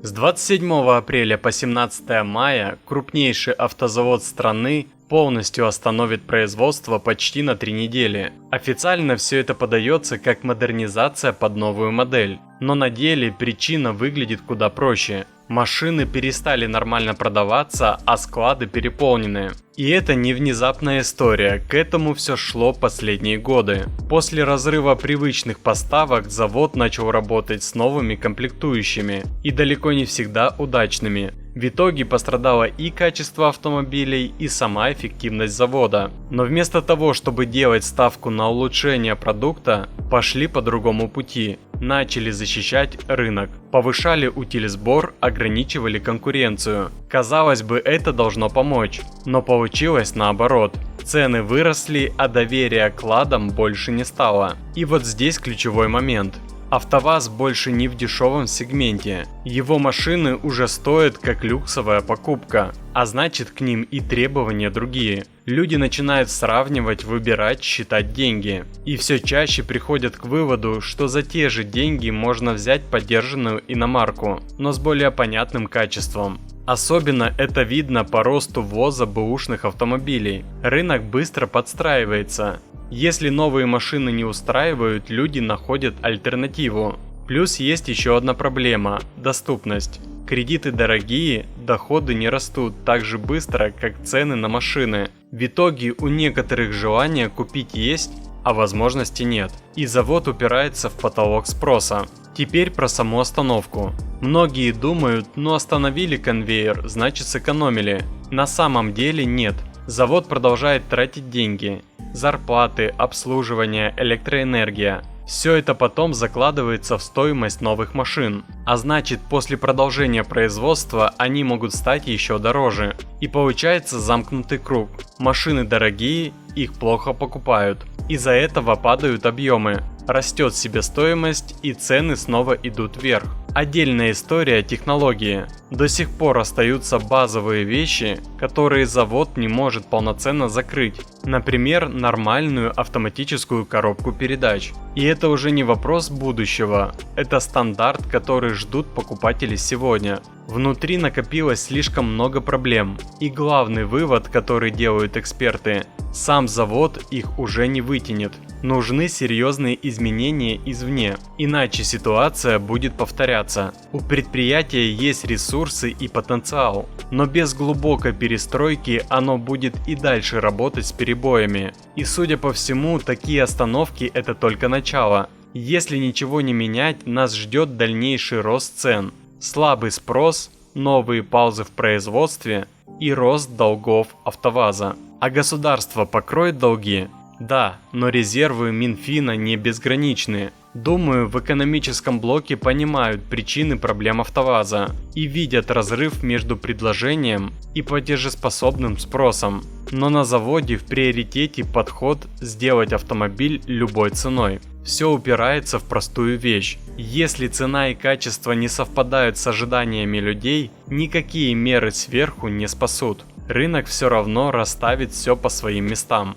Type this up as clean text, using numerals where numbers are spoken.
С 27 апреля по 17 мая крупнейший автозавод страны полностью остановит производство почти на 3 недели. Официально все это подается как модернизация под новую модель, но на деле причина выглядит куда проще. Машины перестали нормально продаваться, а склады переполнены. И это не внезапная история, к этому все шло последние годы. После разрыва привычных поставок завод начал работать с новыми комплектующими, и далеко не всегда удачными. В итоге пострадало и качество автомобилей, и сама эффективность завода. Но вместо того, чтобы делать ставку на улучшение продукта, пошли по другому пути. Начали защищать рынок, повышали утилизбор, ограничивали конкуренцию. Казалось бы, это должно помочь, но получилось наоборот. Цены выросли, а доверия к ладам больше не стало. И вот здесь ключевой момент. АвтоВАЗ больше не в дешевом сегменте. Его машины уже стоят как люксовая покупка, а значит, к ним и требования другие. Люди начинают сравнивать, выбирать, считать деньги. И все чаще приходят к выводу, что за те же деньги можно взять подержанную иномарку, но с более понятным качеством. Особенно это видно по росту ввоза бэушных автомобилей. Рынок быстро подстраивается. Если новые машины не устраивают, люди находят альтернативу. Плюс есть еще одна проблема – доступность. Кредиты дорогие, доходы не растут так же быстро, как цены на машины. В итоге у некоторых желание купить есть, а возможности нет. И завод упирается в потолок спроса. Теперь про саму остановку. Многие думают, ну остановили конвейер, значит сэкономили. На самом деле нет. Завод продолжает тратить деньги. Зарплаты, обслуживание, электроэнергия. Все это потом закладывается в стоимость новых машин. А значит, после продолжения производства они могут стать еще дороже. И получается замкнутый круг. Машины дорогие, их плохо покупают. Из-за этого падают объемы. Растет себестоимость и цены снова идут вверх. Отдельная история технологии. До сих пор остаются базовые вещи, которые завод не может полноценно закрыть. Например, нормальную автоматическую коробку передач. И это уже не вопрос будущего, это стандарт, который ждут покупатели сегодня. Внутри накопилось слишком много проблем. И главный вывод, который делают эксперты, сам завод их уже не вытянет. Нужны серьезные изменения извне, иначе ситуация будет повторяться. У предприятия есть ресурсы и потенциал, но без глубокой перестройки оно будет и дальше работать с перебоями. И судя по всему, такие остановки это только начало. Если ничего не менять, нас ждет дальнейший рост цен, слабый спрос, новые паузы в производстве и рост долгов АвтоВАЗа. А государство покроет долги? Да, но резервы Минфина не безграничны. Думаю, в экономическом блоке понимают причины проблем АвтоВАЗа и видят разрыв между предложением и платежеспособным спросом. Но на заводе в приоритете подход сделать автомобиль любой ценой. Все упирается в простую вещь. Если цена и качество не совпадают с ожиданиями людей, никакие меры сверху не спасут. Рынок все равно расставит все по своим местам.